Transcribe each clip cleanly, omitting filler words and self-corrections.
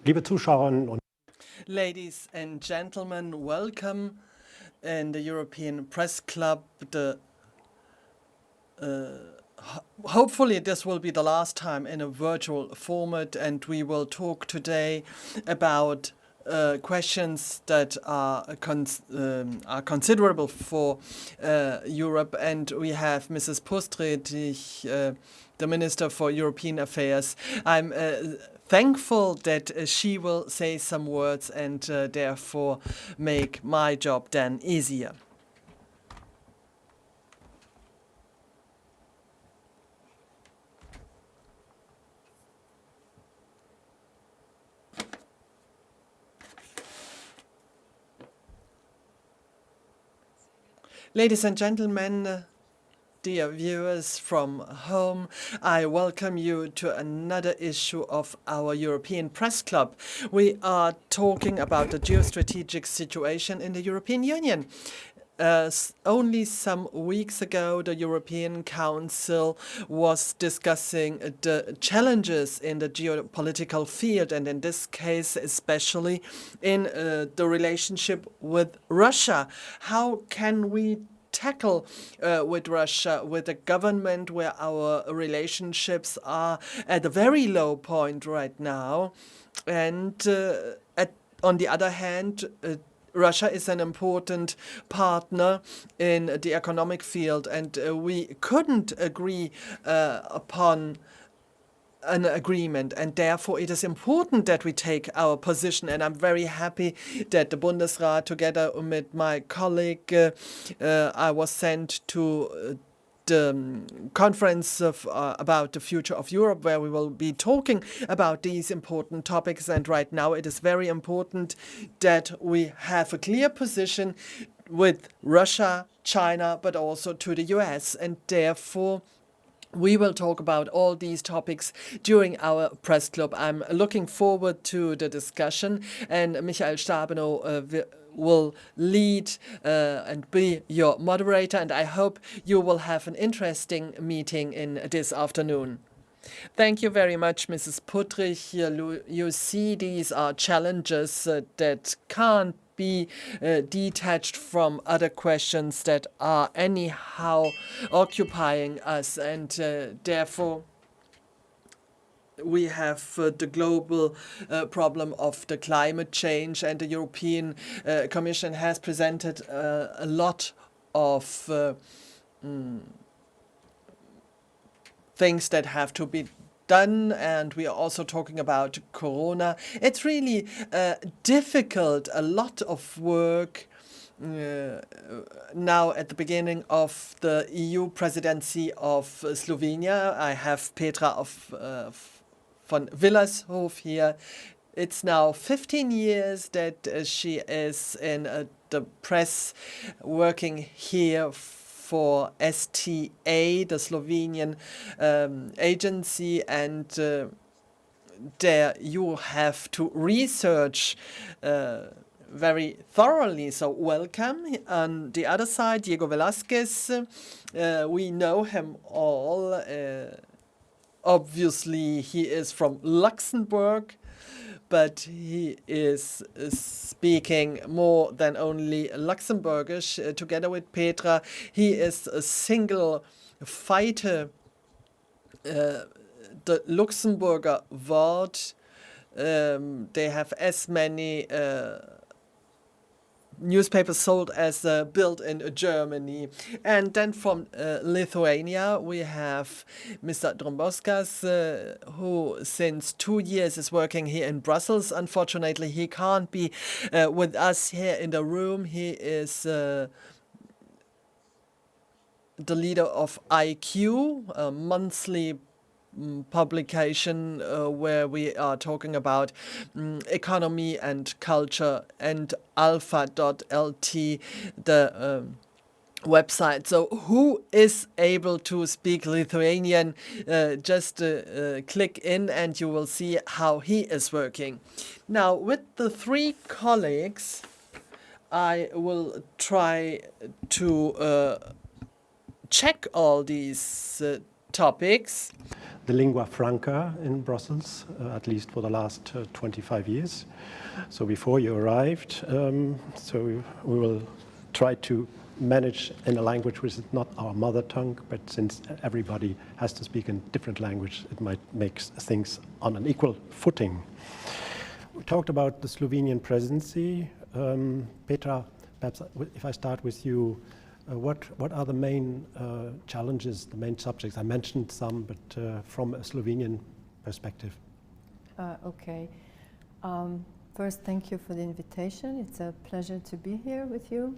Liebe Zuschauerinnen und Ladies and gentlemen, welcome in the European Press Club. Hopefully this will be the last time in a virtual format, and we will talk today about questions that are considerable for Europe. And we have Mrs. Puttrich, the Minister for European Affairs. I'm thankful that she will say some words and therefore make my job then easier. Ladies and gentlemen, dear viewers from home, I welcome you to another issue of our European Press Club. We are talking about the geostrategic situation in the European Union. Only some weeks ago, the European Council was discussing the challenges in the geopolitical field, and in this case, especially in the relationship with Russia. How can we tackle with Russia, with a government where our relationships are at a very low point right now? And on the other hand, Russia is an important partner in the economic field, and we couldn't agree upon an agreement, and therefore it is important that we take our position. And I'm very happy that the Bundesrat, together with my colleague, I was sent to the conference about the future of Europe, where we will be talking about these important topics. And right now it is very important that we have a clear position with Russia, China, but also to the US. And therefore we will talk about all these topics during our press club. I'm looking forward to the discussion, and Michael Stabenow will lead and be your moderator, and I hope you will have an interesting meeting in this afternoon. Thank you very much, Mrs. Puttrich. You see, these are challenges that can't be detached from other questions that are anyhow occupying us, and therefore we have the global problem of the climate change, and the European Commission has presented a lot of things that have to be done, and we are also talking about Corona. It's really difficult, a lot of work now at the beginning of the EU presidency of Slovenia. I have Petra von Wüllerstorff here. It's now 15 years that she is in the press, working here for STA, the Slovenian agency, and there you have to research very thoroughly. So welcome. On the other side, Diego Velazquez, we know him all. Obviously, he is from Luxemburg, but he is speaking more than only Luxembourgish. Together with Petra, he is a single fighter, the Luxemburger Wort. They have as many newspapers sold as built in Germany. And then from Lithuania, we have Mr. Drombauskas, who since 2 years is working here in Brussels. Unfortunately, he can't be with us here in the room. He is the leader of IQ, a monthly publication where we are talking about economy and culture, and alpha.lt, the website. So who is able to speak Lithuanian? Just click in and you will see how he is working. Now, with the three colleagues, I will try to check all these topics. the lingua franca in Brussels, at least for the last 25 years. So before you arrived, so we will try to manage in a language which is not our mother tongue, but since everybody has to speak in different language, it might make things on an equal footing. We talked about the Slovenian presidency. Petra, perhaps if I start with you, what are the main challenges, the main subjects? I mentioned some, but from a Slovenian perspective. Okay. First, thank you for the invitation. It's a pleasure to be here with you.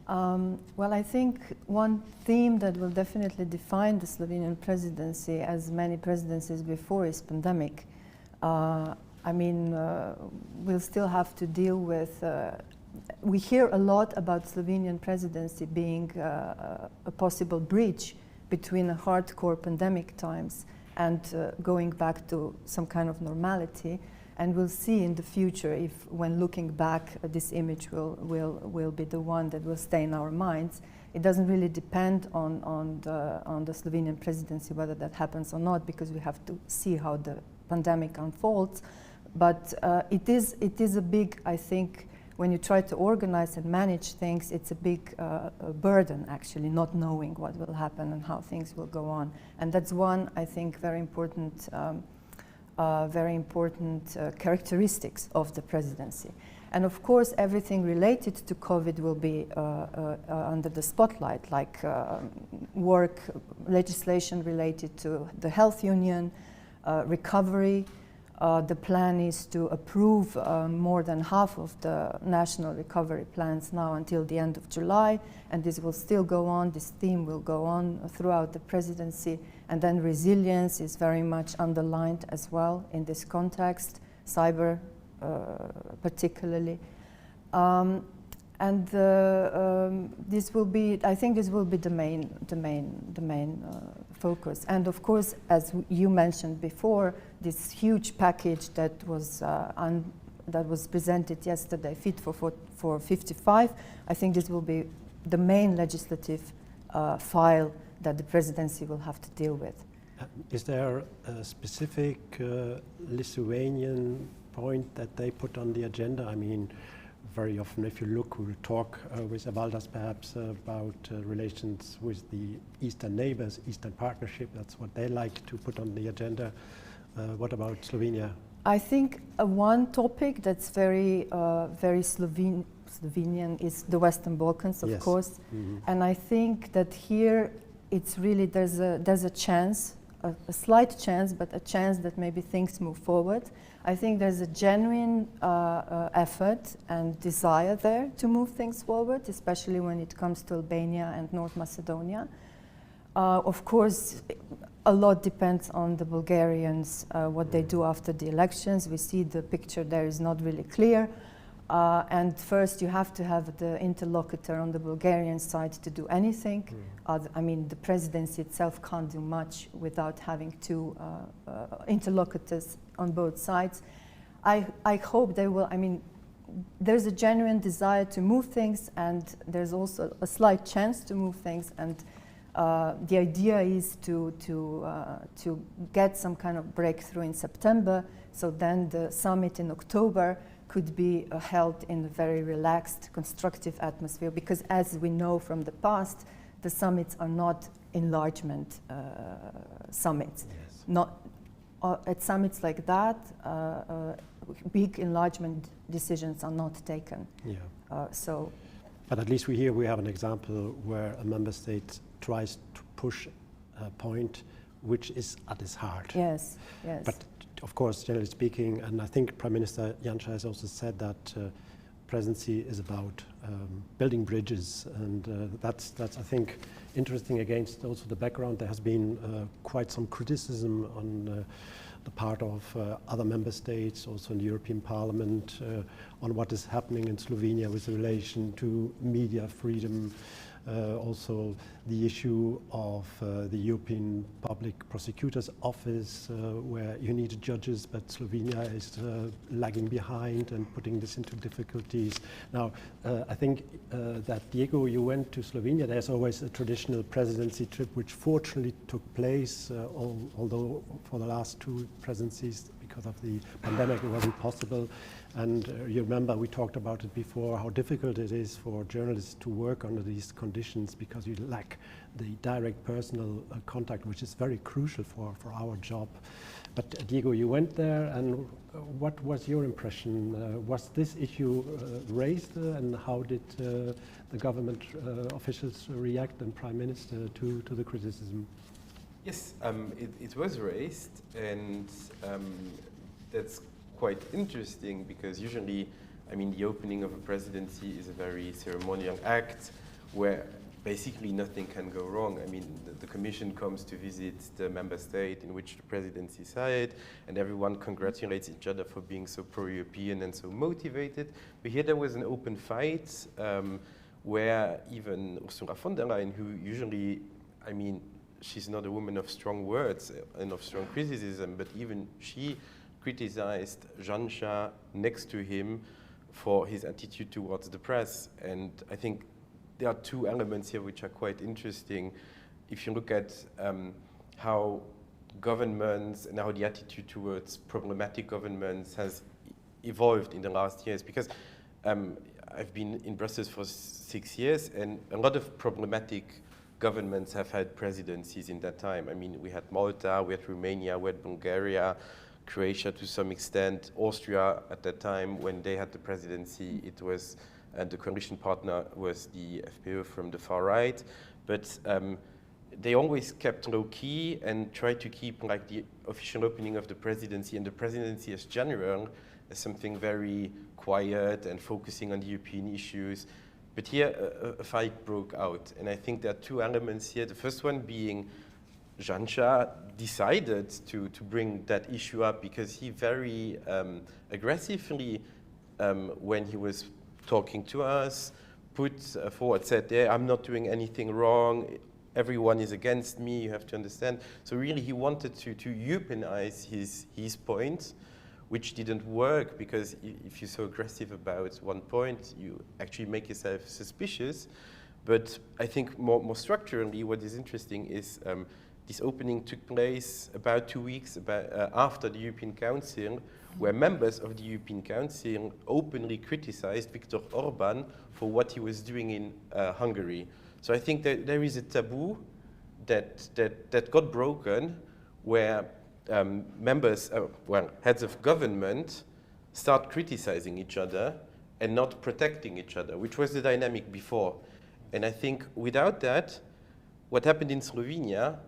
Well, I think one theme that will definitely define the Slovenian presidency, as many presidencies before, is pandemic. I mean, we'll still have to deal with we hear a lot about Slovenian presidency being a possible bridge between a hardcore pandemic times and going back to some kind of normality. And we'll see in the future if, when looking back, this image will be the one that will stay in our minds. It doesn't really depend on the Slovenian presidency whether that happens or not, because we have to see how the pandemic unfolds. But it is a big, I think, when you try to organize and manage things, it's a big burden, actually, not knowing what will happen and how things will go on. And that's one, I think, very important characteristics of the presidency. And of course, everything related to COVID will be under the spotlight, like work, legislation related to the health union, recovery. The plan is to approve more than half of the national recovery plans now until the end of July, and this will still go on, this theme will go on throughout the presidency. And then resilience is very much underlined as well in this context, cyber particularly. And this will be, I think this will be the main focus. And of course, as you mentioned before, this huge package that was presented yesterday, Fit for 55, I think this will be the main legislative file that the presidency will have to deal with. Is there a specific Lithuanian point that they put on the agenda? I mean, very often, if you look, we will talk with Evaldas perhaps about relations with the Eastern neighbors, Eastern Partnership. That's what they like to put on the agenda. What about Slovenia? I think one topic that's very Slovenian is the Western Balkans, of course. Mm-hmm. And I think that here it's really, there's a chance, a slight chance, but a chance that maybe things move forward. I think there's a genuine effort and desire there to move things forward, especially when it comes to Albania and North Macedonia. Of course, a lot depends on the Bulgarians, what they do after the elections. We see the picture there is not really clear. And first you have to have the interlocutor on the Bulgarian side to do anything. I mean, the presidency itself can't do much without having two interlocutors on both sides. I hope they will, I mean, there's a genuine desire to move things, and there's also a slight chance to move things. And the idea is to get some kind of breakthrough in September, so then the summit in October could be held in a very relaxed, constructive atmosphere, because as we know from the past, the summits are not enlargement summits. Yes. Not at summits like that, big enlargement decisions are not taken. Yeah. But at least we have an example where a member state tries to push a point which is at its heart. Yes, yes. But of course, generally speaking, and I think Prime Minister Janša has also said that presidency is about building bridges, and that's I think interesting against also the background. There has been quite some criticism on the part of other member states, also in the European Parliament, on what is happening in Slovenia with relation to media freedom, Also the issue of the European Public Prosecutor's Office, where you need judges, but Slovenia is lagging behind and putting this into difficulties. Now, I think that, Diego, you went to Slovenia. There's always a traditional presidency trip, which fortunately took place, although for the last two presidencies, because of the pandemic, it wasn't possible. And you remember we talked about it before, how difficult it is for journalists to work under these conditions because you lack the direct personal contact, which is very crucial for our job. But Diego, you went there, and what was your impression? Was this issue raised, and how did the government officials react, and Prime Minister, to the criticism? Yes, it was raised, and that's quite interesting because usually, I mean, the opening of a presidency is a very ceremonial act where basically nothing can go wrong. I mean, the Commission comes to visit the member state in which the presidency side, and everyone congratulates each other for being so pro-European and so motivated. But here there was an open fight where even Ursula von der Leyen, who usually, I mean, she's not a woman of strong words and of strong criticism, but even she criticized Janša next to him for his attitude towards the press. And I think there are two elements here which are quite interesting. If you look at how governments and how the attitude towards problematic governments has evolved in the last years, because I've been in Brussels for 6 years, and a lot of problematic governments have had presidencies in that time. I mean, we had Malta, we had Romania, we had Bulgaria, Croatia to some extent, Austria at that time when they had the presidency, it was, and the coalition partner was the FPÖ from the far right, but they always kept low key and tried to keep like the official opening of the presidency and the presidency as general as something very quiet and focusing on the European issues. But here a fight broke out, and I think there are two elements here. The first one being Janša decided to bring that issue up because he very aggressively, when he was talking to us, put forward, said, I'm not doing anything wrong, everyone is against me, you have to understand. So really he wanted to Europeanize his point, which didn't work because if you're so aggressive about one point, you actually make yourself suspicious. But I think more structurally, what is interesting is this opening took place about 2 weeks after the European Council, where members of the European Council openly criticized Viktor Orban for what he was doing in Hungary. So I think that there is a taboo that got broken, where heads of government start criticizing each other and not protecting each other, which was the dynamic before. And I think without that, what happened in Slovenia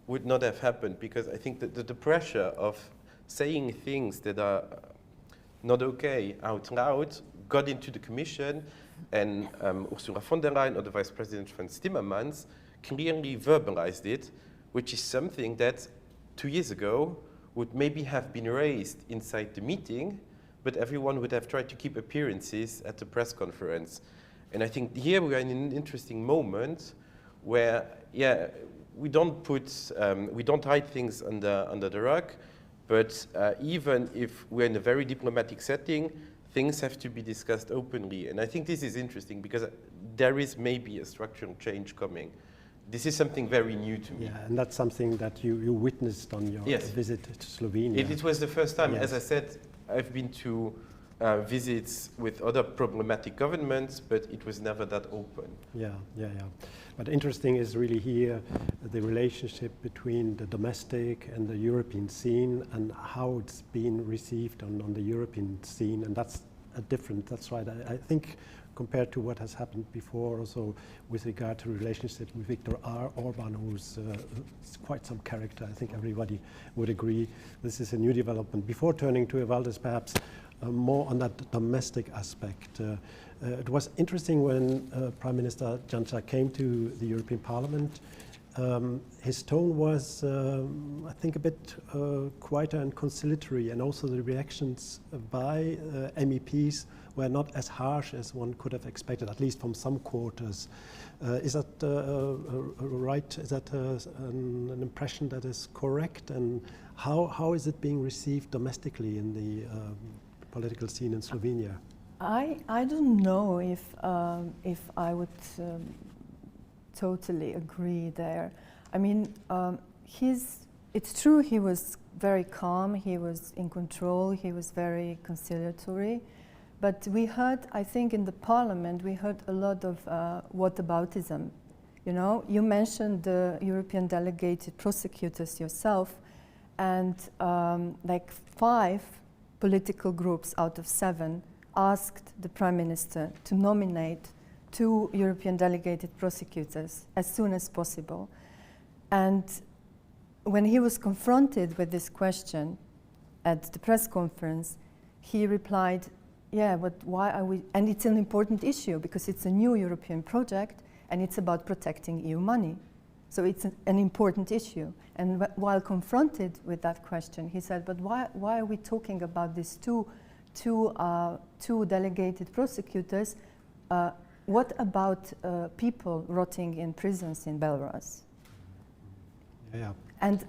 would not have happened, because I think that the pressure of saying things that are not okay out loud got into the Commission, and Ursula von der Leyen or the Vice President Franz Timmermans clearly verbalized it, which is something that 2 years ago would maybe have been raised inside the meeting, but everyone would have tried to keep appearances at the press conference. And I think here we are in an interesting moment where, we don't hide things under the rug, but even if we're in a very diplomatic setting, things have to be discussed openly. And I think this is interesting because there is maybe a structural change coming. This is something very new to me. Yeah, and that's something that you witnessed on your visit to Slovenia. It was the first time. Yes. As I said, I've been to visits with other problematic governments, but it was never that open. Yeah. But interesting is really here the relationship between the domestic and the European scene and how it's been received on the European scene, and that's that's right. I think compared to what has happened before, also with regard to relationship with Viktor Orban, who's quite some character. I think everybody would agree this is a new development. Before turning to Evaldas, perhaps more on that domestic aspect. It was interesting when Prime Minister Janša came to the European Parliament. his tone was, I think, a bit quieter and conciliatory, and also the reactions by MEPs were not as harsh as one could have expected, at least from some quarters. Is that right? Is that an impression that is correct? And how is it being received domestically in the political scene in Slovenia? I don't know if I would totally agree there. I mean, it's true he was very calm, he was in control, he was very conciliatory, but we heard, I think in the parliament, we heard a lot of whataboutism. You know, you mentioned the European delegated prosecutors yourself, and like 5 political groups out of 7 asked the Prime Minister to nominate 2 European delegated prosecutors as soon as possible. And when he was confronted with this question at the press conference, he replied, yeah, but why are we, and it's an important issue because it's a new European project and it's about protecting EU money. So it's an important issue. And while confronted with that question, he said, but why are we talking about these two delegated prosecutors? What about people rotting in prisons in Belarus? Yeah. And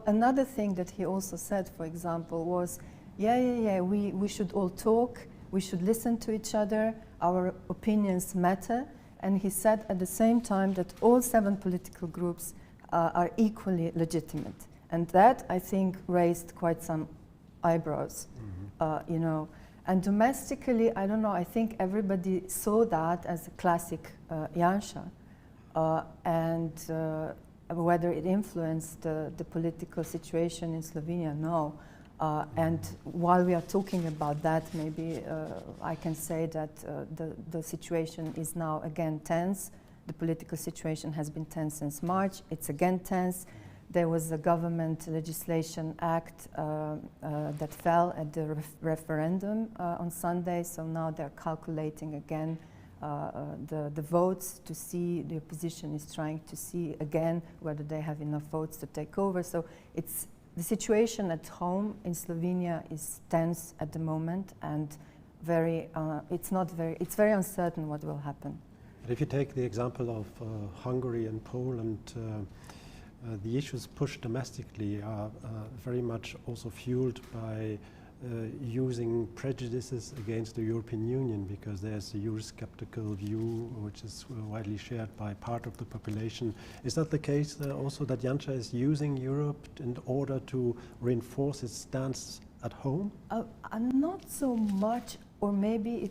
another thing that he also said, for example, was, we should all talk, we should listen to each other, our opinions matter. And he said at the same time that all 7 political groups are equally legitimate. And that, I think, raised quite some eyebrows, you know. And domestically, I don't know, I think everybody saw that as a classic Janša. And whether it influenced the political situation in Slovenia, no. And while we are talking about that, maybe I can say that the situation is now again tense. The political situation has been tense since March. It's again tense. There was a government legislation act that fell at the referendum on Sunday, so now they're calculating again the votes to see, the opposition is trying to see again whether they have enough votes to take over. So the situation at home in Slovenia is tense at the moment, and it's very uncertain what will happen. But if you take the example of Hungary and Poland, the issues pushed domestically are very much also fueled by using prejudices against the European Union, because there's a Eurosceptical view which is widely shared by part of the population. Is that the case also, that Janša is using Europe in order to reinforce its stance at home? Not so much, or maybe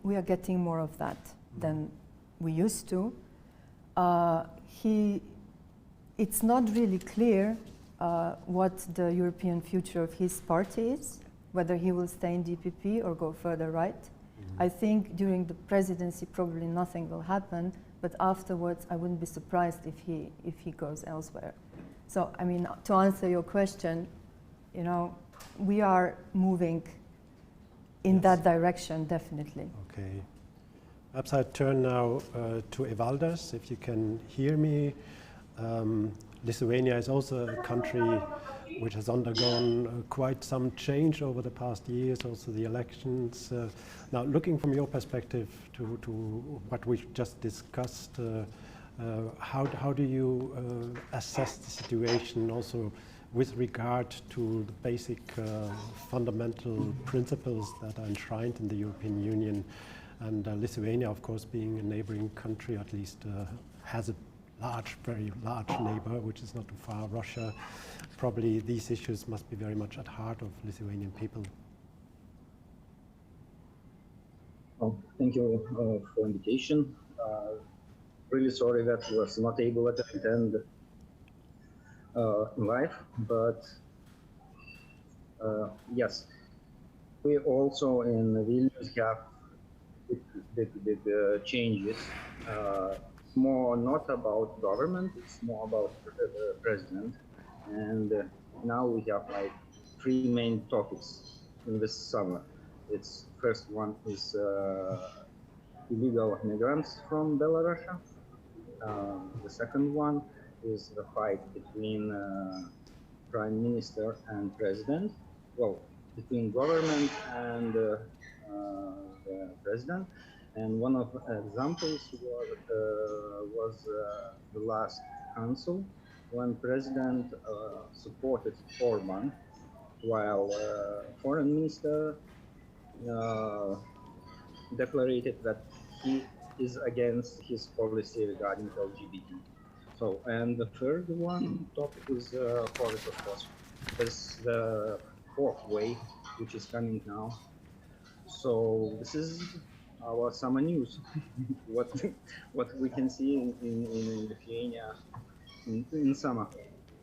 we are getting more of that than we used to. It's not really clear what the European future of his party is, whether he will stay in DPP or go further right. I think during the presidency probably nothing will happen, but afterwards I wouldn't be surprised if he goes elsewhere. So, I mean, to answer your question, you know, we are moving in that direction, definitely. Okay. Perhaps I turn now to Evaldas, if you can hear me. Lithuania is also a country which has undergone quite some change over the past years, also the elections. Now, looking from your perspective to what we've just discussed, how do you assess the situation also with regard to the basic fundamental principles that are enshrined in the European Union? And Lithuania, of course, being a neighboring country, at least has a very large neighbor, which is not too far, Russia. Probably these issues must be very much at heart of Lithuanian people. Well, thank you for the invitation. Really sorry that I was not able to attend live, but yes, we also in Vilnius have big changes. More not about government, it's more about the president. And now we have like 3 main topics in this summer. It's first one is illegal migrants from Belarus. The second one is the fight between Prime Minister and President. Well, between government and the President. And one of the examples was the last council when President supported Orban, while Foreign Minister declared that he is against his policy regarding LGBT. So, and the third one topic is forest, of course. There's the fourth wave, which is coming now. So this is our summer news. what we can see in Lithuania in summer.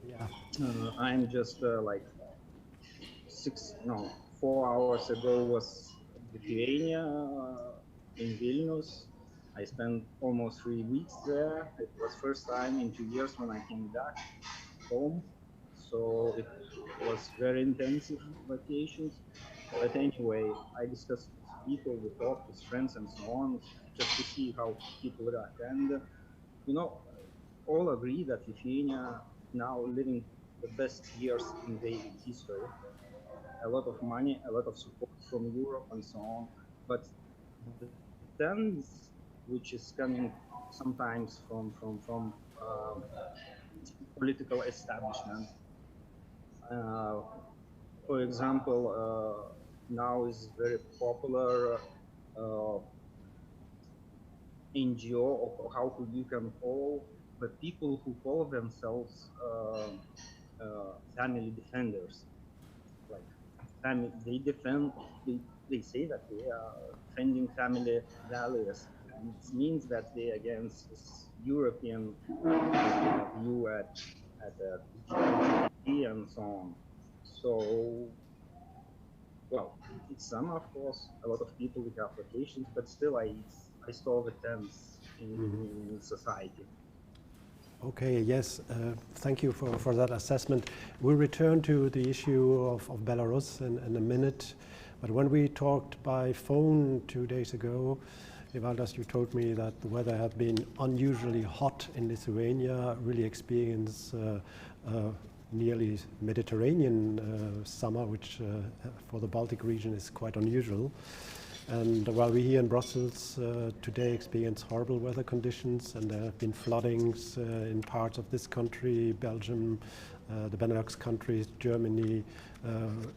Yeah. I'm just like 4 hours ago was Lithuania in Vilnius. I spent almost 3 weeks there. It was first time in 2 years when I came back home. So it was very intensive vacations. But anyway, I discussed with people, we talked with friends and so on, just to see how people react. And, you know, all agree that Lithuania now living the best years in their history. A lot of money, a lot of support from Europe and so on. But the tendency, which is coming sometimes from political establishment. For example, now is very popular NGO, or how could you can call the people who call themselves family defenders. Like family, they say that they are defending family values. And it means that they are against this European view at LGBT and so on. So, well, it's summer, of course. A lot of people with applications, but still, I saw the trends in society. Okay, yes, thank you for that assessment. We'll return to the issue of Belarus in a minute, but when we talked by phone 2 days ago, Evaldas, you told me that the weather had been unusually hot in Lithuania, really experienced nearly Mediterranean summer, which for the Baltic region is quite unusual. And while we here in Brussels today experience horrible weather conditions, and there have been floodings in parts of this country, Belgium, the Benelux countries, Germany,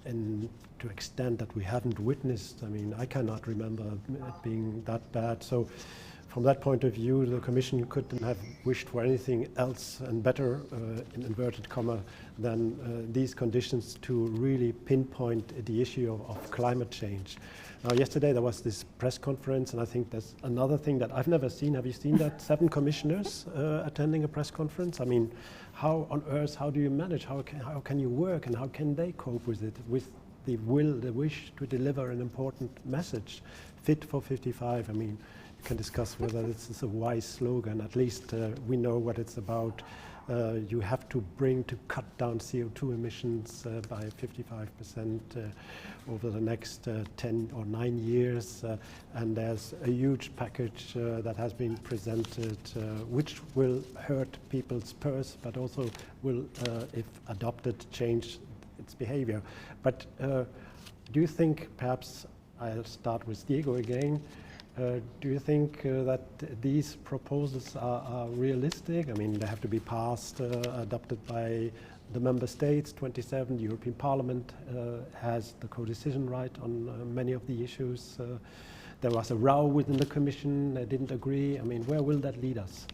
and to extent that we haven't witnessed. I mean, I cannot remember it being that bad. So from that point of view, the Commission couldn't have wished for anything else and better, in inverted comma, than these conditions to really pinpoint the issue of climate change. Now, yesterday there was this press conference, and I think there's another thing that I've never seen. Have you seen that? 7 commissioners attending a press conference? I mean, how on earth, how do you manage? How can you work, and how can they cope with it, with the wish to deliver an important message? Fit for 55, I mean, you can discuss whether this is a wise slogan. At least we know what it's about. You have to cut down CO2 emissions by 55% over the next 10 or 9 years. And there's a huge package that has been presented, which will hurt people's purse, but also will, if adopted, change its behavior. But do you think, perhaps I'll start with Diego again, do you think that these proposals are realistic? I mean, they have to be passed, adopted by the member states, 27. The European Parliament has the co-decision right on many of the issues. There was a row within the Commission. They didn't agree. I mean, where will that lead us?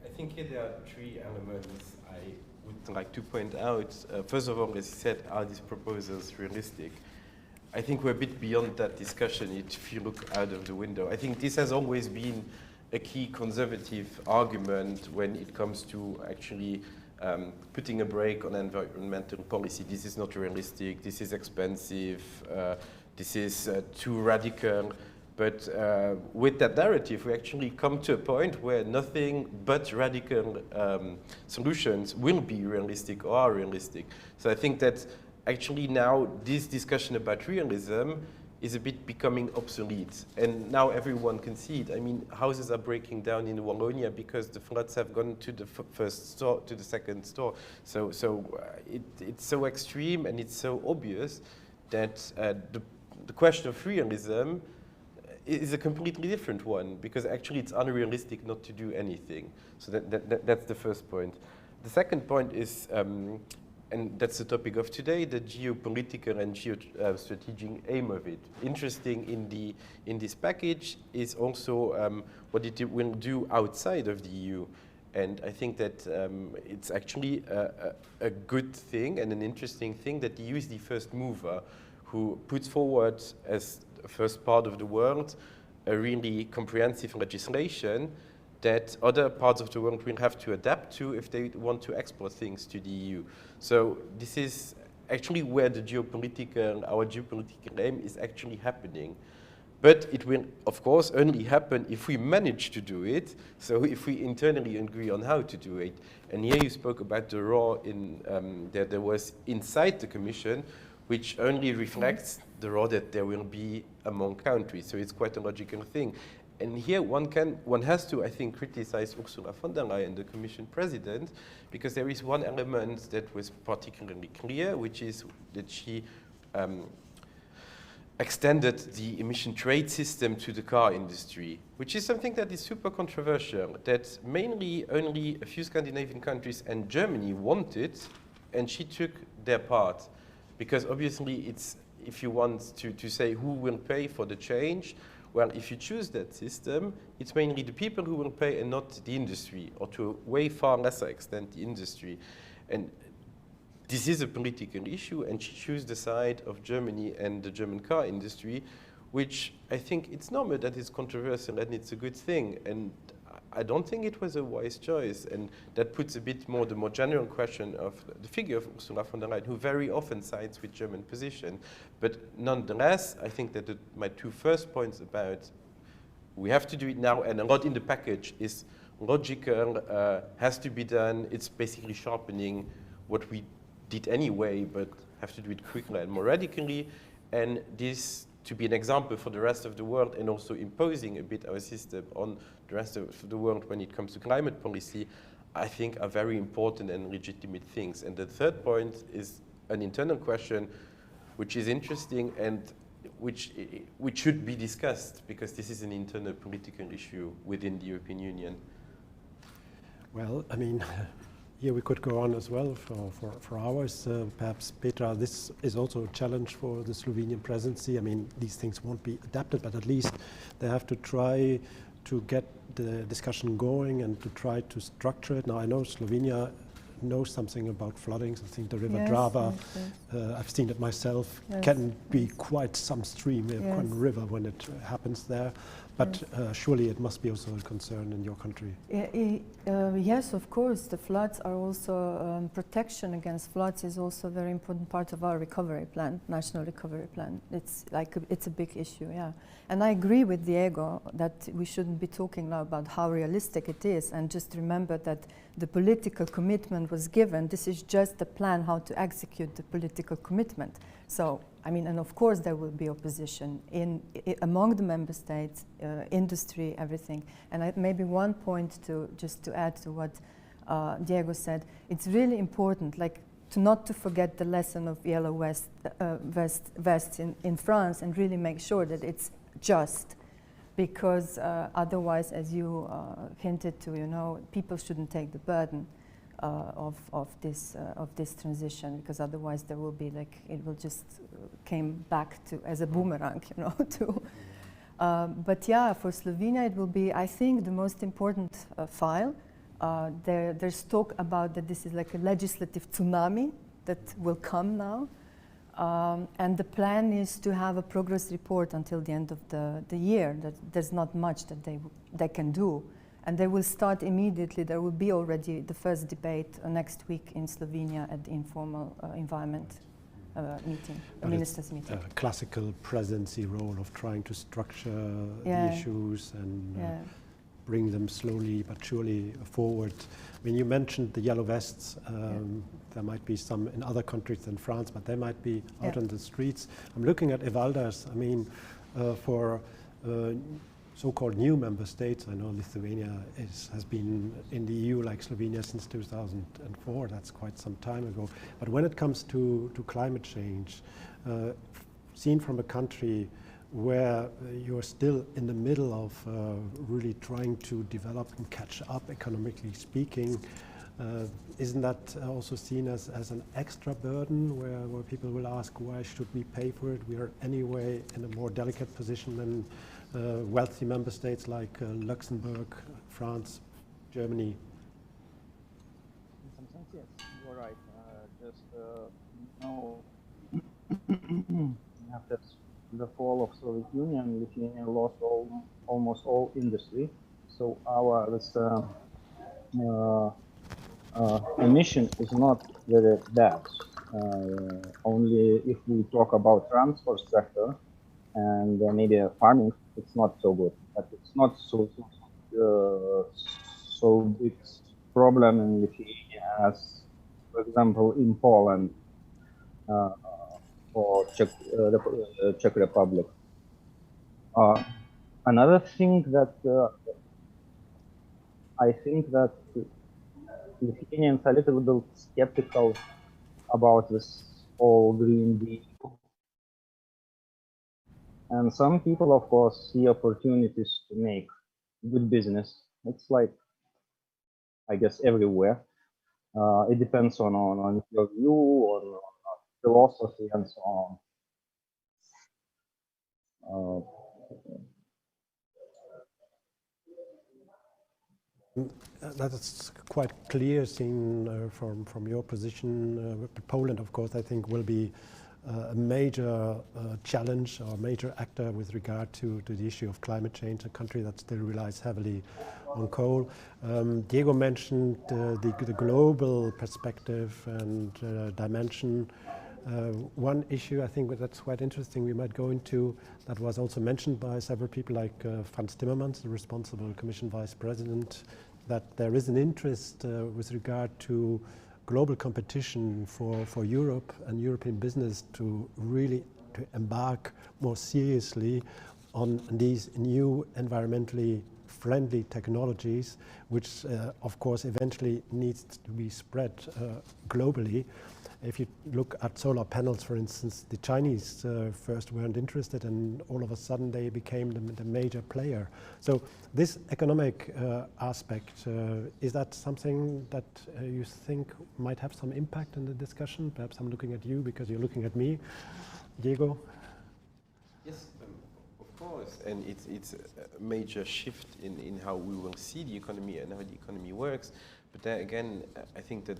I think here there are 3 elements I would like to point out. First of all, as you said, are these proposals realistic? I think we're a bit beyond that discussion if you look out of the window. I think this has always been a key conservative argument when it comes to actually putting a brake on environmental policy. This is not realistic, this is expensive, this is too radical. But with that narrative, we actually come to a point where nothing but radical solutions will be realistic or are realistic. So I think that actually now this discussion about realism is a bit becoming obsolete. And now everyone can see it. I mean, houses are breaking down in Wallonia because the floods have gone to the first store, to the second store. So it's so extreme and it's so obvious that the question of realism is a completely different one, because actually it's unrealistic not to do anything. So that's the first point. The second point is, and that's the topic of today, the geopolitical and geostrategic aim of it. Interesting in this package is also what it will do outside of the EU. And I think that it's actually a good thing and an interesting thing that the EU is the first mover who puts forward as the first part of the world a really comprehensive legislation that other parts of the world will have to adapt to if they want to export things to the EU. So this is actually where our geopolitical aim is actually happening. But it will, of course, only happen if we manage to do it, so if we internally agree on how to do it. And here you spoke about the law that there was inside the Commission, which only reflects the law that there will be among countries. So it's quite a logical thing. And here one has to, I think, criticize Ursula von der Leyen, the Commission President, because there is one element that was particularly clear, which is that she extended the emission trade system to the car industry, which is something that is super controversial, that mainly only a few Scandinavian countries and Germany wanted, and she took their part. Because obviously it's, if you want to say who will pay for the change, well, if you choose that system, it's mainly the people who will pay and not the industry, or to a way far lesser extent the industry. And this is a political issue, and she chose the side of Germany and the German car industry, which I think it's normal that it's controversial and it's a good thing. And I don't think it was a wise choice, and that puts a bit more the more general question of the figure of Ursula von der Leyen, who very often sides with German position. But nonetheless, I think that my two first points about we have to do it now, and a lot in the package is logical, has to be done. It's basically sharpening what we did anyway, but have to do it quickly and more radically. And this to be an example for the rest of the world, and also imposing a bit our system on the rest of the world when it comes to climate policy, I think are very important and legitimate things. And the third point is an internal question, which is interesting and which should be discussed, because this is an internal political issue within the European Union. Well, I mean, here we could go on as well for hours. Perhaps, Petra, this is also a challenge for the Slovenian presidency. I mean, these things won't be adapted, but at least they have to try to get the discussion going and to try to structure it. Now, I know Slovenia knows something about floodings. I think the River Drava, I've seen it myself, can be quite some stream, quite a river when it happens there. But surely it must be also a concern in your country. Yes, of course. The floods are also, protection against floods is also a very important part of our recovery plan, national recovery plan. It's like, it's a big issue, yeah. And I agree with Diego that we shouldn't be talking now about how realistic it is, and just remember that the political commitment was given. This is just the plan how to execute the political commitment. So, I mean, and of course there will be opposition among the member states, industry, everything. And maybe one point just to add to what Diego said, it's really important, like, not to forget the lesson of yellow vests in France, and really make sure that it's just, because otherwise, as you hinted to, you know, people shouldn't take the burden of this transition, because otherwise there will be like, it will just came back to as a boomerang, you know. But yeah, for Slovenia it will be, I think, the most important file. There's talk about that this is like a legislative tsunami that will come now. And the plan is to have a progress report until the end of the year. That there's not much that they can do. And they will start immediately. There will be already the first debate next week in Slovenia at the informal environment meeting, ministers' meeting. A classical presidency role of trying to structure the issues and bring them slowly but surely forward. I mean, you mentioned the yellow vests. There might be some in other countries than France, but they might be out on the streets. I'm looking at Evaldas. I mean, for so-called new member states, I know Lithuania has been in the EU like Slovenia since 2004. That's quite some time ago. But when it comes to climate change, seen from a country where you're still in the middle of really trying to develop and catch up economically speaking, isn't that also seen as an extra burden where people will ask, why should we pay for it? We are anyway in a more delicate position than wealthy member states like Luxembourg, France, Germany. In some sense, yes, you're right. After the fall of Soviet Union, Lithuania lost almost all industry. So our emission is not very bad. Only if we talk about transport sector and maybe farming, it's not so good. But it's not so big problem in Lithuania as, for example, in Poland or Czech Republic. Another thing that I think that Lithuanians are a little bit skeptical about this whole Green Deal. And some people, of course, see opportunities to make good business. It's like, I guess, everywhere. It depends on your view, on philosophy, and so on. That's quite clear, seen from your position. Poland, of course, I think will be a major challenge or major actor with regard to the issue of climate change, a country that still relies heavily on coal. Diego mentioned the global perspective and dimension. One issue I think that's quite interesting we might go into, that was also mentioned by several people like Franz Timmermans, the responsible Commission Vice President, that there is an interest with regard to global competition for Europe and European business to really embark more seriously on these new environmentally friendly technologies, which of course eventually needs to be spread globally. If you look at solar panels, for instance, the Chinese first weren't interested, and all of a sudden they became the major player. So this economic aspect, is that something that you think might have some impact in the discussion? Perhaps I'm looking at you because you're looking at me. Diego? Yes, of course, and it's a major shift in how we will see the economy and how the economy works. But then again, I think that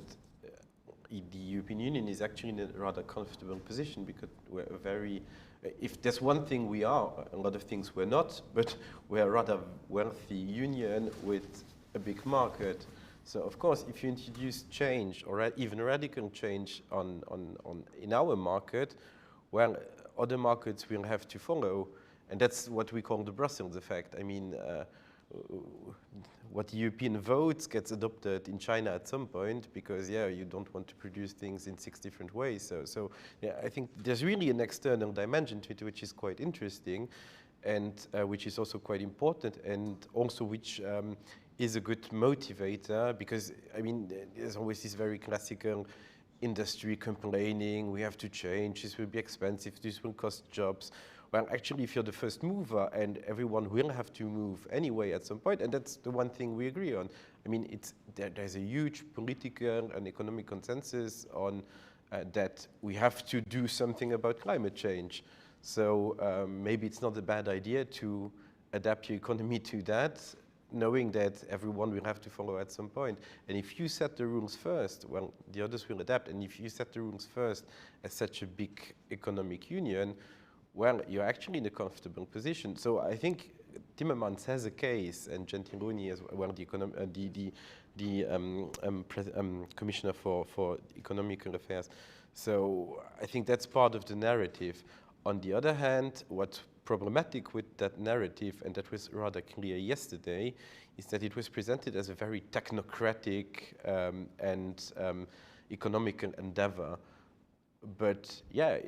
the European Union is actually in a rather comfortable position, because we're a very, if there's one thing we are, a lot of things we're not, but we're a rather wealthy union with a big market. So of course, if you introduce change or even radical change in our market, well, other markets will have to follow, and that's what we call the Brussels effect. I mean, what European votes gets adopted in China at some point, because you don't want to produce things in 6 different ways. So I think there's really an external dimension to it, which is quite interesting, and which is also quite important, and also which is a good motivator, because I mean, there's always this very classical industry complaining, we have to change, this will be expensive, this will cost jobs. Well, actually, if you're the first mover, and everyone will have to move anyway at some point, and that's the one thing we agree on. I mean, there's a huge political and economic consensus on that we have to do something about climate change. So maybe it's not a bad idea to adapt your economy to that, knowing that everyone will have to follow at some point. And if you set the rules first, well, the others will adapt. And if you set the rules first as such a big economic union, well, you're actually in a comfortable position. So I think Timmermans has a case, and Gentiloni as well, the Commissioner for Economical Affairs. So I think that's part of the narrative. On the other hand, what problematic with that narrative, and that was rather clear yesterday, is that it was presented as a very technocratic and economical endeavor. But yeah,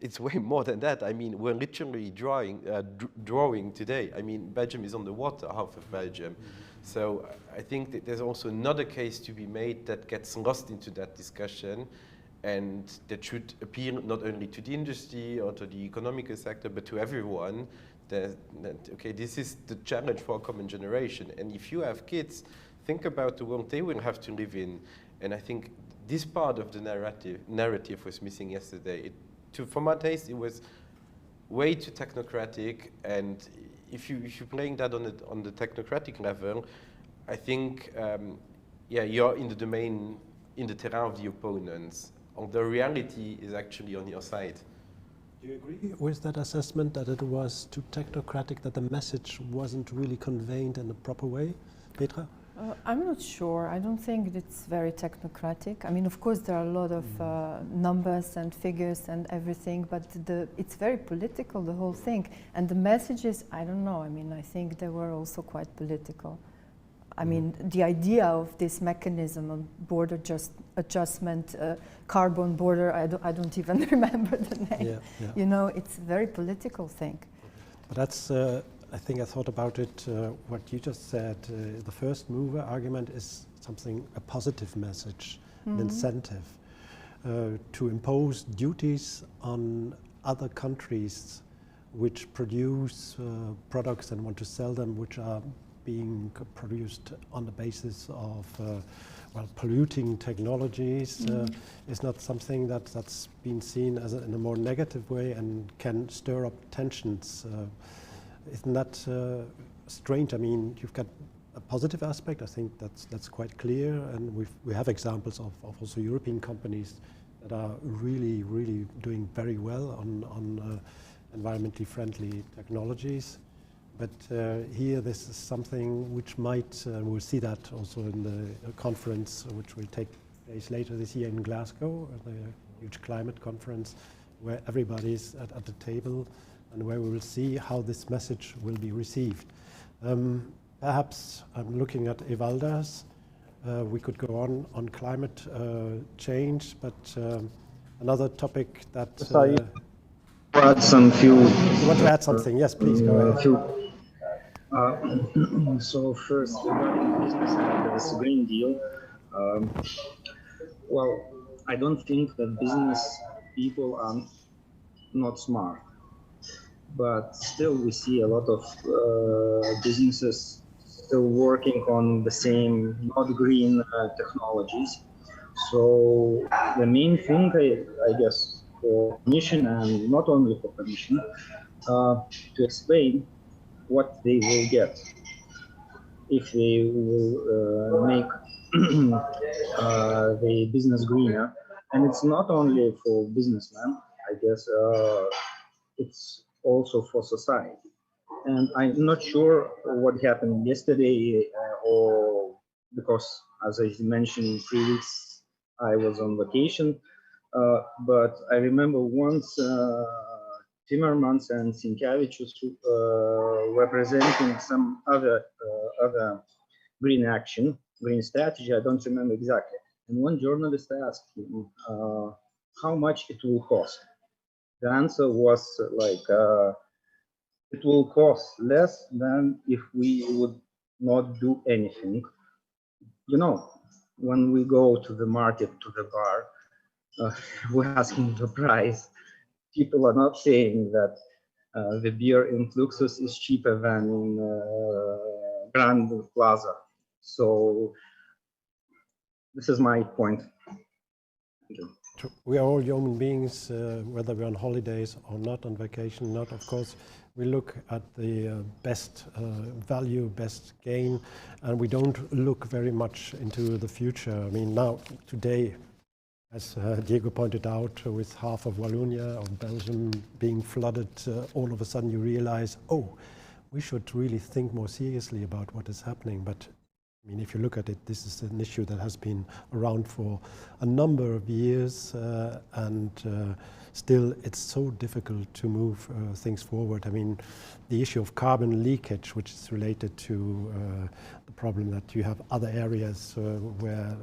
it's way more than that. I mean, we're literally drawing today. I mean, Belgium is on the water, half of Belgium. So I think that there's also another case to be made that gets lost into that discussion, and that should appeal not only to the industry or to the economical sector, but to everyone, that okay, this is the challenge for a common generation. And if you have kids, think about the world they will have to live in. And I think this part of the narrative was missing yesterday. For my taste, it was way too technocratic. And if you're playing that on the technocratic level, I think, yeah, you're in the domain, in the terrain of the opponents. The reality is actually on your side. Do you agree with that assessment, that it was too technocratic, that the message wasn't really conveyed in a proper way? Petra? I'm not sure. I don't think it's very technocratic. I mean, of course, there are a lot of numbers and figures and everything, but it's very political, the whole thing. And the messages, I don't know. I mean, I think they were also quite political. I mean, the idea of this mechanism of border adjustment, carbon border, I don't even remember the name. Yeah, yeah. You know, it's a very political thing. But that's, I think I thought about it, what you just said, the first mover argument is something, a positive message, an incentive to impose duties on other countries which produce products and want to sell them, which are being produced on the basis of well, polluting technologies is not something that's been seen as in a more negative way and can stir up tensions. Isn't that strange? I mean, you've got a positive aspect. I think that's quite clear, and we have examples of also European companies that are really doing very well on environmentally friendly technologies. But here, this is something which might, we'll see that also in the conference, which will take place later this year in Glasgow, the huge climate conference, where everybody's at the table and where we will see how this message will be received. Perhaps I'm looking at Evaldas. We could go on climate change, but another topic that... Add some few... You want to add something? Yes, please, go ahead. So first, regarding business and this Green Deal, well, I don't think that business people are not smart, but still we see a lot of businesses still working on the same not green technologies. So the main thing, I guess, for Commission and not only for Commission, to explain what they will get if they will make the business greener. And it's not only for businessmen, I guess, it's also for society. And I'm not sure what happened yesterday, or because, as I mentioned, in 3 weeks I was on vacation. But I remember once Timmermans and Sinkevičius were presenting some other green action, green strategy, I don't remember exactly. And one journalist asked him how much it will cost. The answer was like, it will cost less than if we would not do anything. You know, when we go to the market, to the bar, we're asking the price. People are not saying that the beer in Fluxus is cheaper than in Grand Plaza. So this is my point. Thank you. We are all human beings, whether we're on holidays or not, on vacation, not, of course. We look at the best value, best gain, and we don't look very much into the future. I mean, now, today, as Diego pointed out, with half of Wallonia, of Belgium being flooded, all of a sudden you realize, oh, we should really think more seriously about what is happening. But I mean, if you look at it, this is an issue that has been around for a number of years, and still it's so difficult to move things forward. I mean, the issue of carbon leakage, which is related to the problem that you have other areas where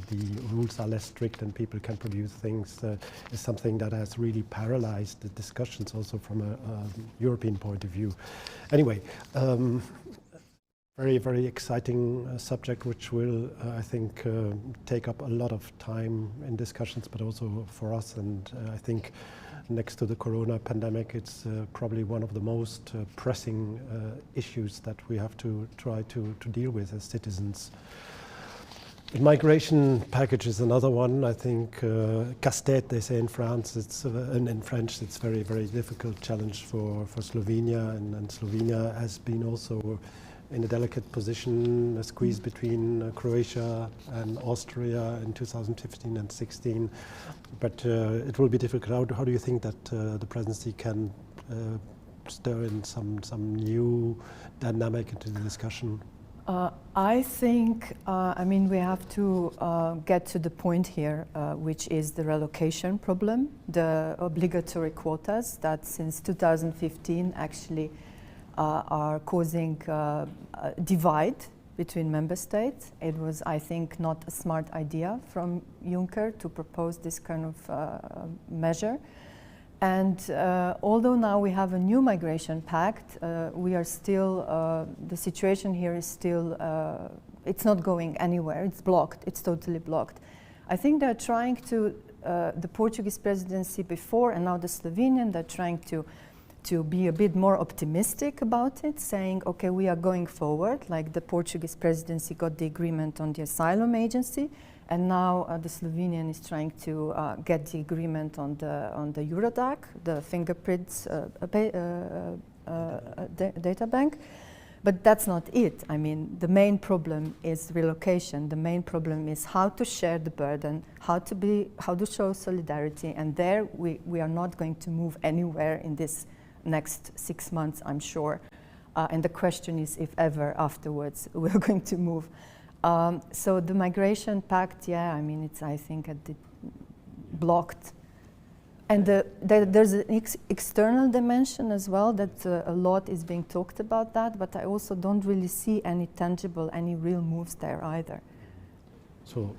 the rules are less strict and people can produce things, is something that has really paralyzed the discussions also from a European point of view. Anyway, very, very exciting subject, which will, I think, take up a lot of time in discussions, but also for us. And I think next to the corona pandemic, it's probably one of the most pressing issues that we have to try to deal with as citizens. The migration package is another one. I think casse-tête, they say in France. It's in French. It's very, very difficult challenge for Slovenia, and Slovenia has been also in a delicate position, a squeeze between Croatia and Austria in 2015 and 16. But it will be difficult. How do you think that the presidency can stir in some new dynamic into the discussion? I think, I mean, we have to get to the point here, which is the relocation problem, the obligatory quotas that since 2015 actually are causing a divide between member states. It was, I think, not a smart idea from Juncker to propose this kind of measure. And although now we have a new migration pact, we are still, the situation here is still, it's not going anywhere. It's blocked. It's totally blocked. I think they're trying to, the Portuguese presidency before and now the Slovenian, they're trying to be a bit more optimistic about it, saying, okay, we are going forward, like the Portuguese presidency got the agreement on the asylum agency, and now the Slovenian is trying to get the agreement on the Eurodac, the fingerprints data bank. But that's not it. I mean, the main problem is relocation. The main problem is how to share the burden, how to show solidarity, and there we are not going to move anywhere in this next 6 months, I'm sure. And the question is if ever afterwards we're going to move. So the migration pact, yeah, I mean, it's, I think, blocked. And there's an external dimension as well, that a lot is being talked about that, but I also don't really see any tangible, any real moves there either. So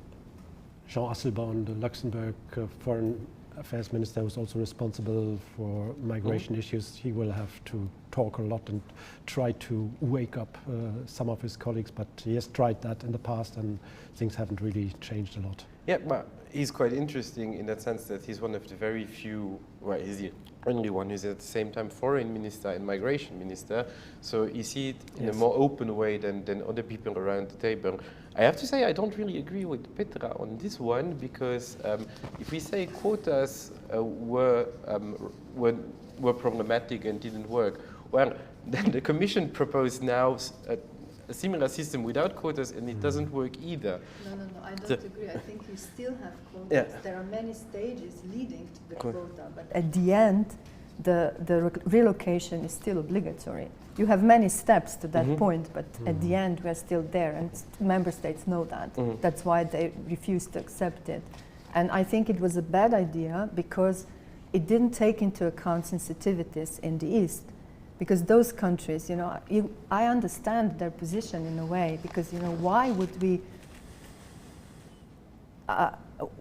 Jean Asselborn, the Luxembourg Foreign Affairs Minister, who's also responsible for migration issues, he will have to talk a lot and try to wake up some of his colleagues, but he has tried that in the past and things haven't really changed a lot. Yeah, but he's quite interesting in that sense that he's one of the very few, well, he's the only one who's at the same time foreign minister and migration minister, so you see it in a more open way than other people around the table. I have to say I don't really agree with Petra on this one, because if we say quotas were problematic and didn't work, well, then the Commission proposed now a similar system without quotas, and it doesn't work either. No, I don't agree. I think you still have quotas. Yeah. There are many stages leading to the quota, but at the end, the relocation is still obligatory. You have many steps to that point, but at the end, we're still there, and member states know that. That's why they refused to accept it. And I think it was a bad idea because it didn't take into account sensitivities in the East. Because those countries, you know, I understand their position in a way, because, you know, why would we,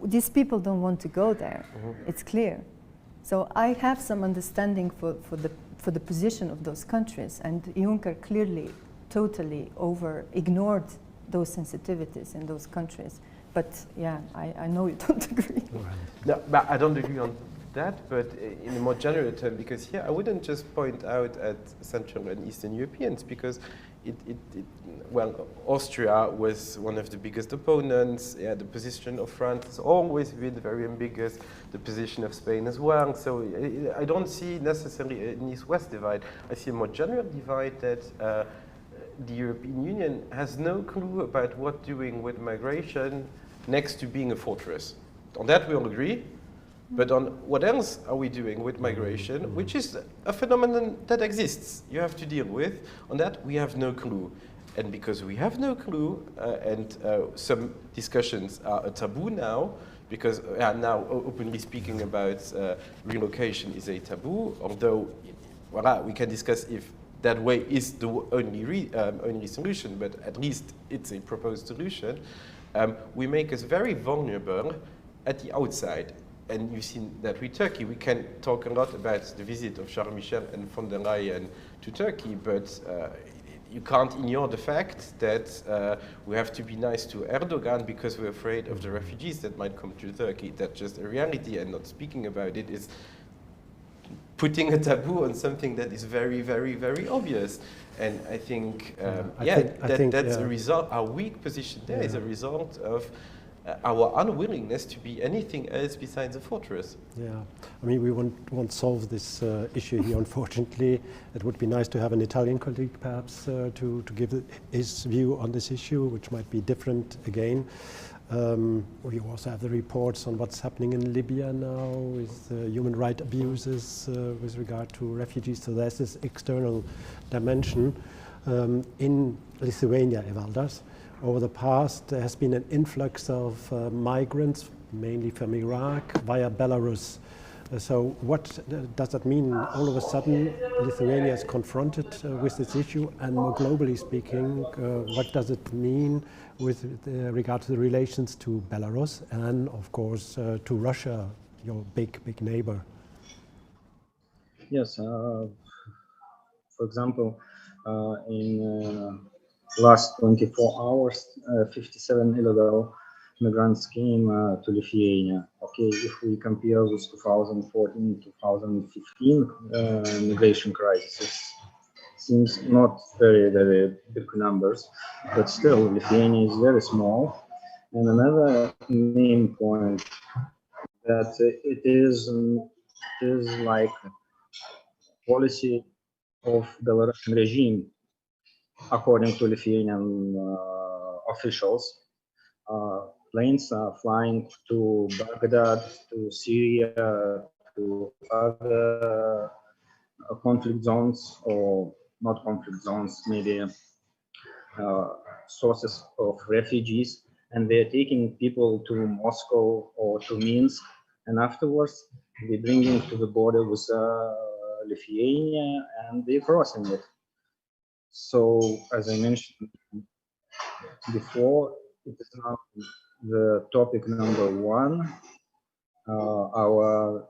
these people don't want to go there, it's clear. So I have some understanding for the position of those countries, and Juncker clearly, totally ignored those sensitivities in those countries. But yeah, I know you don't agree. No, but I don't agree on that, but in a more general term, because here I wouldn't just point out at Central and Eastern Europeans, because well, Austria was one of the biggest opponents. Yeah, the position of France has always been very ambiguous. The position of Spain as well. So I don't see necessarily an East-West divide. I see a more general divide that the European Union has no clue about what doing with migration next to being a fortress. On that we all agree. But on what else are we doing with migration, which is a phenomenon that exists, you have to deal with. On that, we have no clue. and because we have no clue, and some discussions are a taboo now, because now openly speaking about relocation is a taboo, although voilà, we can discuss if that way is the only solution, but at least it's a proposed solution. We make us very vulnerable at the outside. And you've seen that with Turkey. We can talk a lot about the visit of Charles Michel and von der Leyen to Turkey, but you can't ignore the fact that we have to be nice to Erdogan because we're afraid of the refugees that might come to Turkey. That's just a reality, and not speaking about it is putting a taboo on something that is very, very, very obvious. And I think, that's a result. Our weak position there is a result of our unwillingness to be anything else besides a fortress. Yeah, I mean, we won't solve this issue here, unfortunately. It would be nice to have an Italian colleague, perhaps, to give his view on this issue, which might be different again. We also have the reports on what's happening in Libya now with human rights abuses with regard to refugees. So there's this external dimension. In Lithuania, Evaldas, over the past, there has been an influx of migrants, mainly from Iraq, via Belarus. So what does that mean? All of a sudden, Lithuania is confronted with this issue, and more globally speaking, what does it mean with regard to the relations to Belarus and, of course, to Russia, your big neighbor? Yes, for example, in last 24 hours, 57 illegal migrants came to Lithuania. Okay, if we compare with 2014, 2015 migration crisis, it seems not very, very big numbers, but still Lithuania is very small. And another main point that it is like policy of Belarusian regime, according to Lithuanian officials. Planes are flying to Baghdad, to Syria, to other conflict zones, or not conflict zones, maybe sources of refugees, and they're taking people to Moscow or to Minsk, and afterwards they bring them to the border with Lithuania, and they're crossing it. So, as I mentioned before, it is now the topic number one. Our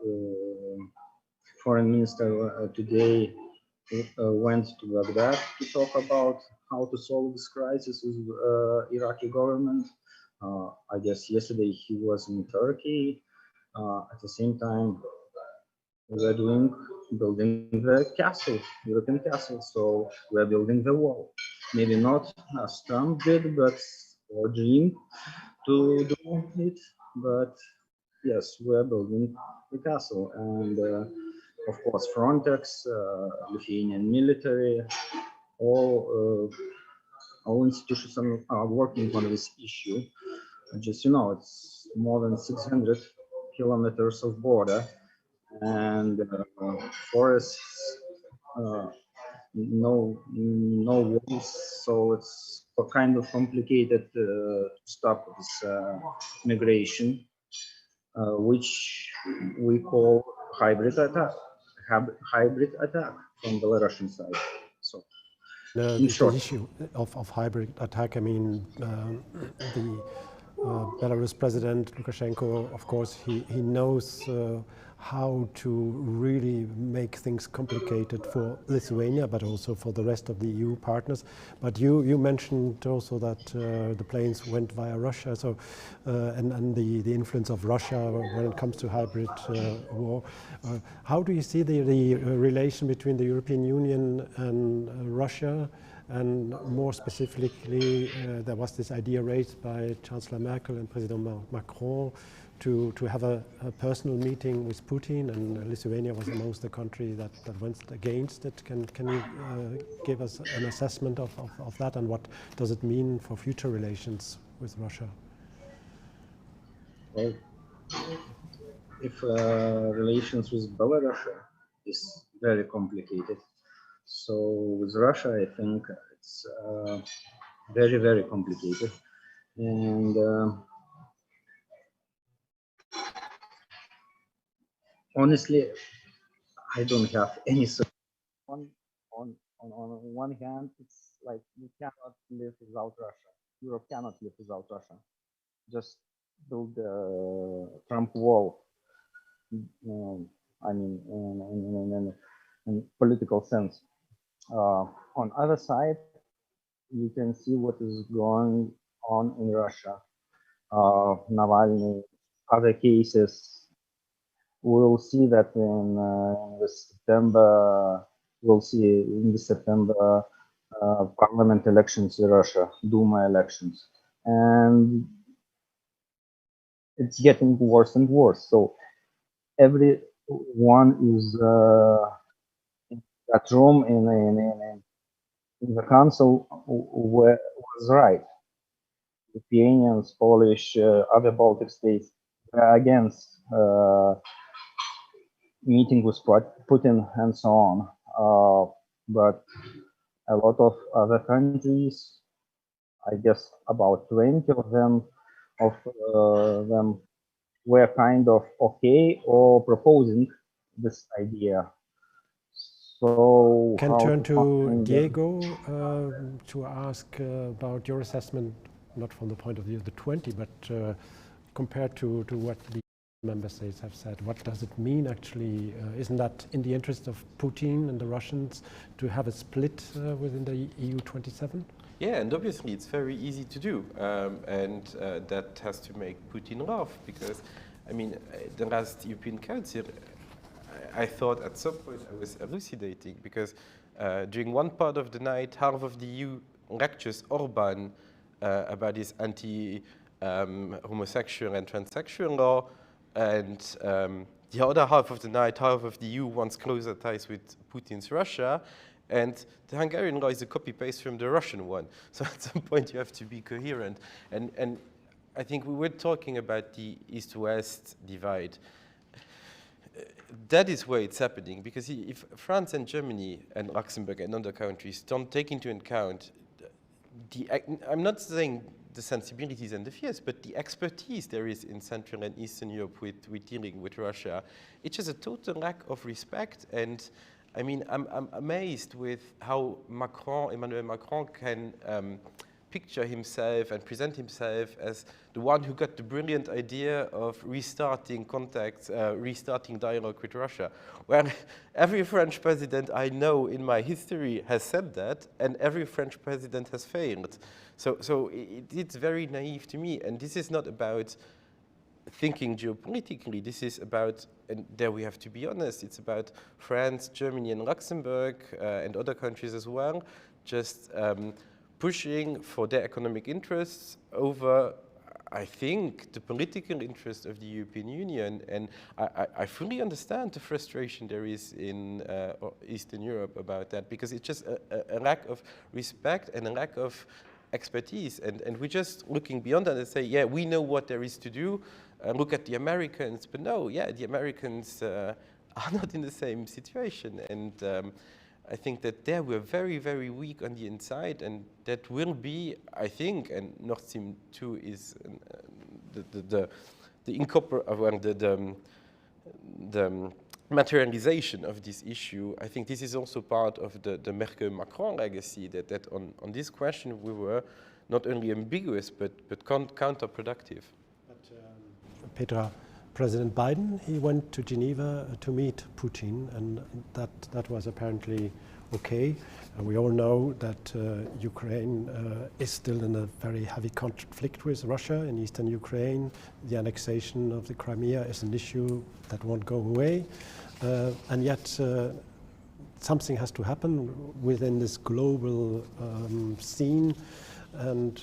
foreign minister today went to Baghdad to talk about how to solve this crisis with Iraqi government. I guess yesterday he was in Turkey. At the same time, we're building the castle, European castle. So we're building the wall. Maybe not as Trump did, but or dream to do it. But yes, we're building the castle, and of course, Frontex, Lithuanian military, all institutions are working on this issue. Just it's more than 600 kilometers of border, and forests, no walls, so it's kind of complicated to stop this migration, which we call hybrid attack from the Belarusian side. So, in short, the issue of hybrid attack, I mean, the Belarus President Lukashenko, of course, he knows how to really make things complicated for Lithuania, but also for the rest of the EU partners. But you mentioned also that the planes went via Russia, so and the influence of Russia when it comes to hybrid war. How do you see the relation between the European Union and Russia? And more specifically, there was this idea raised by Chancellor Merkel and President Macron to have a personal meeting with Putin, and Lithuania was amongst the countries that went against it. Can you give us an assessment of that, and what does it mean for future relations with Russia? Well, if relations with Belarus is very complicated, so with Russia, I think it's very, very complicated. And honestly, I don't have any solution. On one hand, it's like we cannot live without Russia. Europe cannot live without Russia. Just build the Trump wall. I mean, in political sense. On other side, you can see what is going on in Russia. Navalny, other cases. We'll see that in the September. We'll see in the September parliament elections in Russia, Duma elections, and it's getting worse and worse. So everyone is in that room in the council was right. Lithuanians, Polish, other Baltic states were against meeting with Putin and so on. But a lot of other countries, I guess about 20 of them, were kind of okay or proposing this idea. So can turn to Diego to ask about your assessment, not from the point of view of the 20, but compared to what the member states have said. What does it mean actually? Isn't that in the interest of Putin and the Russians to have a split within the EU 27? Yeah, and obviously it's very easy to do, and that has to make Putin laugh, because, I mean, the last European Council, I thought at some point I was elucidating, because during one part of the night, half of the EU lectures Orban about his anti-homosexual and transsexual law, and the other half of the night, half of the EU wants closer ties with Putin's Russia, and the Hungarian law is a copy-paste from the Russian one. So at some point you have to be coherent. And I think we were talking about the East-West divide. That is where it's happening, because if France and Germany and Luxemburg and other countries don't take into account I'm not saying the sensibilities and the fears, but the expertise there is in Central and Eastern Europe with dealing with Russia, it's just a total lack of respect. And I mean, I'm amazed with how Emmanuel Macron can picture himself and present himself as the one who got the brilliant idea of restarting contacts, restarting dialogue with Russia. Well, every French president I know in my history has said that, and every French president has failed. So it's very naive to me, and this is not about thinking geopolitically. This is about, and there we have to be honest, it's about France, Germany, and Luxembourg, and other countries as well, just pushing for their economic interests over, I think, the political interest of the European Union. And I fully understand the frustration there is in Eastern Europe about that, because it's just a lack of respect and a lack of expertise. And we're just looking beyond that and say, yeah, we know what there is to do. Look at the Americans. But no, yeah, the Americans are not in the same situation. And I think that there we're very, very weak on the inside, and that will be, I think, and Nord Stream 2 is the materialization of this issue. I think this is also part of the Merkel-Macron legacy, that on this question we were not only ambiguous but counterproductive. But Petra, President Biden, he went to Geneva to meet Putin, and that was apparently okay. And we all know that Ukraine is still in a very heavy conflict with Russia in eastern Ukraine. The annexation of the Crimea is an issue that won't go away. And yet something has to happen within this global scene. And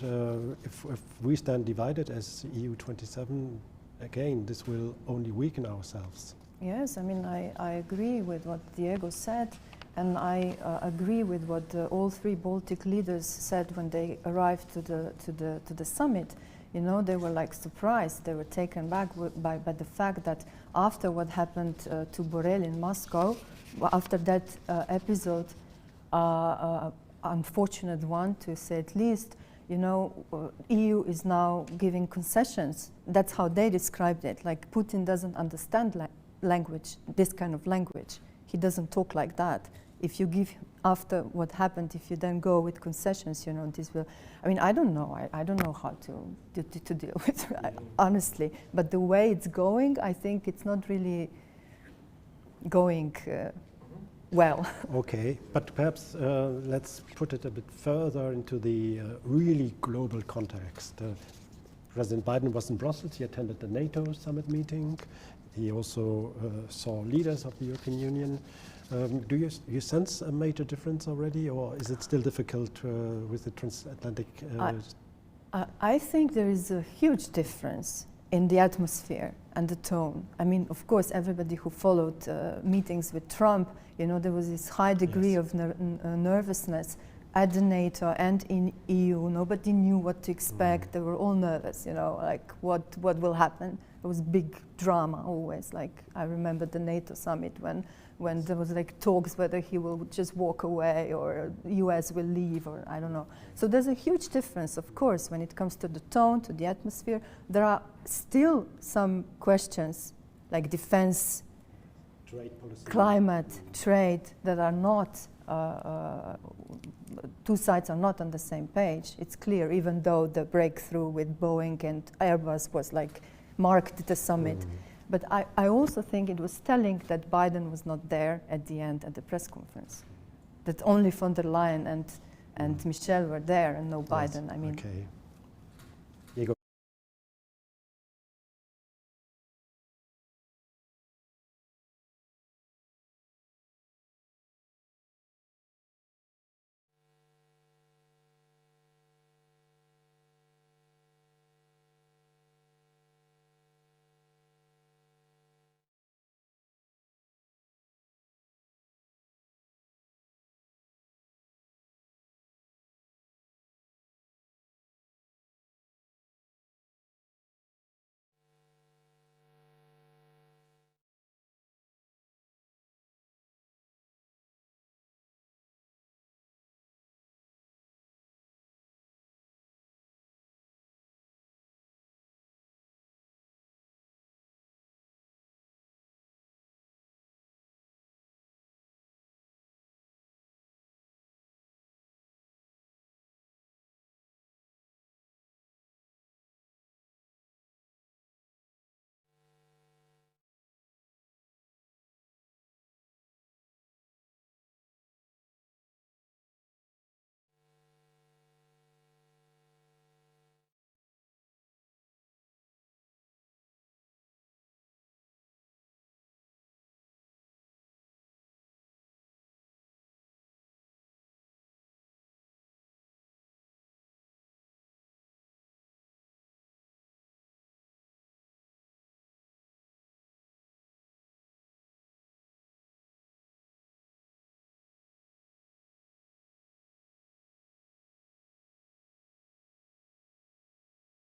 if we stand divided as EU 27, again, this will only weaken ourselves. Yes, I mean, I agree with what Diego said, and I agree with what all three Baltic leaders said when they arrived to the summit. You know, they were like surprised. They were taken back by the fact that after what happened to Borrell in Moscow, after that episode, unfortunate one to say at least, you know, EU is now giving concessions. That's how they described it. Like Putin doesn't understand language, this kind of language. He doesn't talk like that. If you give, after what happened, if you then go with concessions, you know, this will, I mean, I don't know. I don't know how to deal with it, honestly. But the way it's going, I think it's not really going well. Okay, but perhaps let's put it a bit further into the really global context. President Biden was in Brussels. He attended the NATO summit meeting. He also saw leaders of the European Union. Do you sense a major difference already, or is it still difficult with the transatlantic? I think there is a huge difference in the atmosphere and the tone. I mean, of course, everybody who followed meetings with Trump, you know, there was this high degree of nervousness at the NATO and in EU. Nobody knew what to expect. They were all nervous, you know, like what will happen. There was big drama always. Like I remember the NATO summit when there was like talks whether he will just walk away or US will leave, or I don't know. So there's a huge difference, of course, when it comes to the tone, to the atmosphere. There are still some questions like defense, trade policy, climate, trade, that are not, two sides are not on the same page. It's clear, even though the breakthrough with Boeing and Airbus was like marked the summit. But I also think it was telling that Biden was not there at the end at the press conference, that only von der Leyen and Michel were there and no Biden. I mean, okay.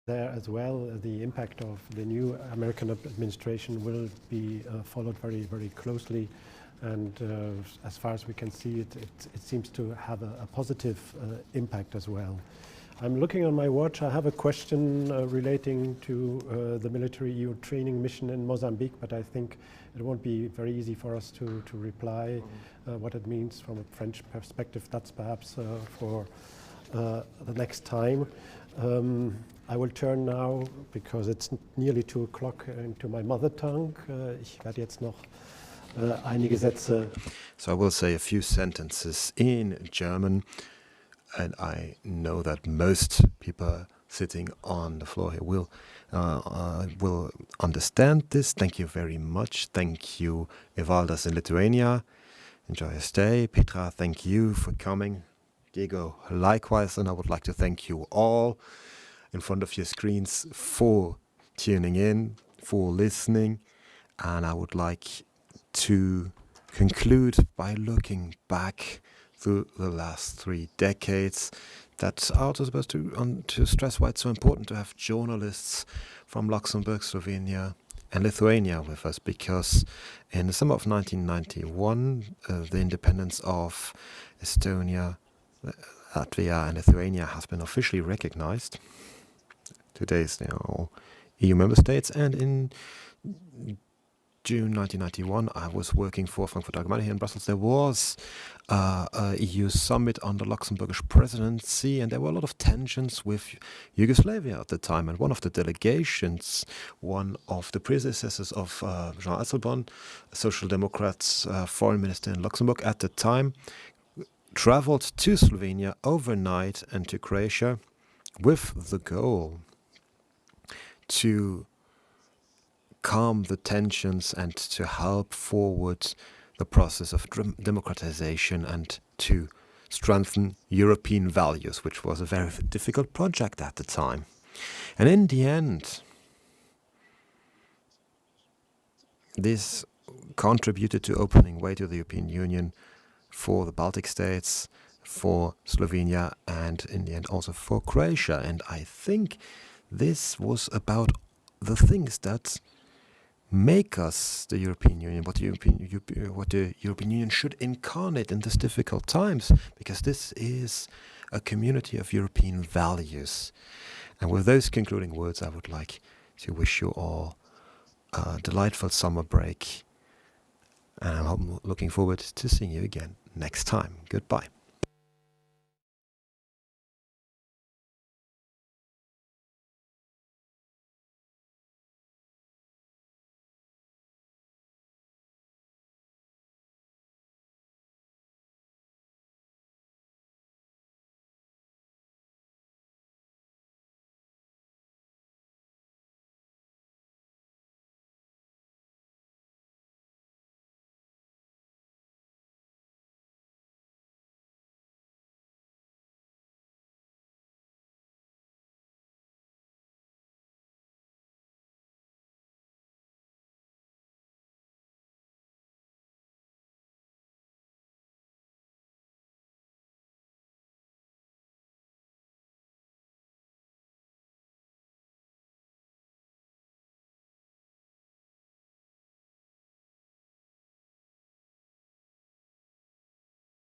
There as well, the impact of the new American administration will be followed very, very closely. And as far as we can see, it seems to have a positive impact as well. I'm looking on my watch. I have a question relating to the military EU training mission in Mozambique, but I think it won't be very easy for us to reply what it means from a French perspective. That's perhaps for the next time. I will turn now, because it's nearly 2 o'clock, into my mother tongue. Ich werde jetzt noch einige Sätze. So I will say a few sentences in German, and I know that most people sitting on the floor here will understand this. Thank you very much. Thank you, Evaldas in Lithuania. Enjoy your stay. Petra, thank you for coming. Diego, likewise, and I would like to thank you all in front of your screens for tuning in, for listening, and I would like to conclude by looking back through the last 3 decades. That's also supposed to stress why it's so important to have journalists from Luxembourg, Slovenia and Lithuania with us, because in the summer of 1991, the independence of Estonia Latvia and Lithuania has been officially recognized. Today they are all EU member states, and in June 1991, I was working for Frankfurt Allgemeine here in Brussels. There was a EU summit under Luxemburgish presidency, and there were a lot of tensions with Yugoslavia at the time. And one of the delegations, one of the predecessors of Jean Asselborn, Social Democrats foreign minister in Luxembourg at the time, traveled to Slovenia overnight and to Croatia with the goal to calm the tensions and to help forward the process of democratization and to strengthen European values, which was a very difficult project at the time. And in the end, this contributed to opening way to the European Union for the Baltic states, for Slovenia, and in the end also for Croatia. And I think this was about the things that make us the European Union, what the European Union should incarnate in these difficult times, because this is a community of European values. And with those concluding words, I would like to wish you all a delightful summer break, and I'm looking forward to seeing you again next time. Goodbye.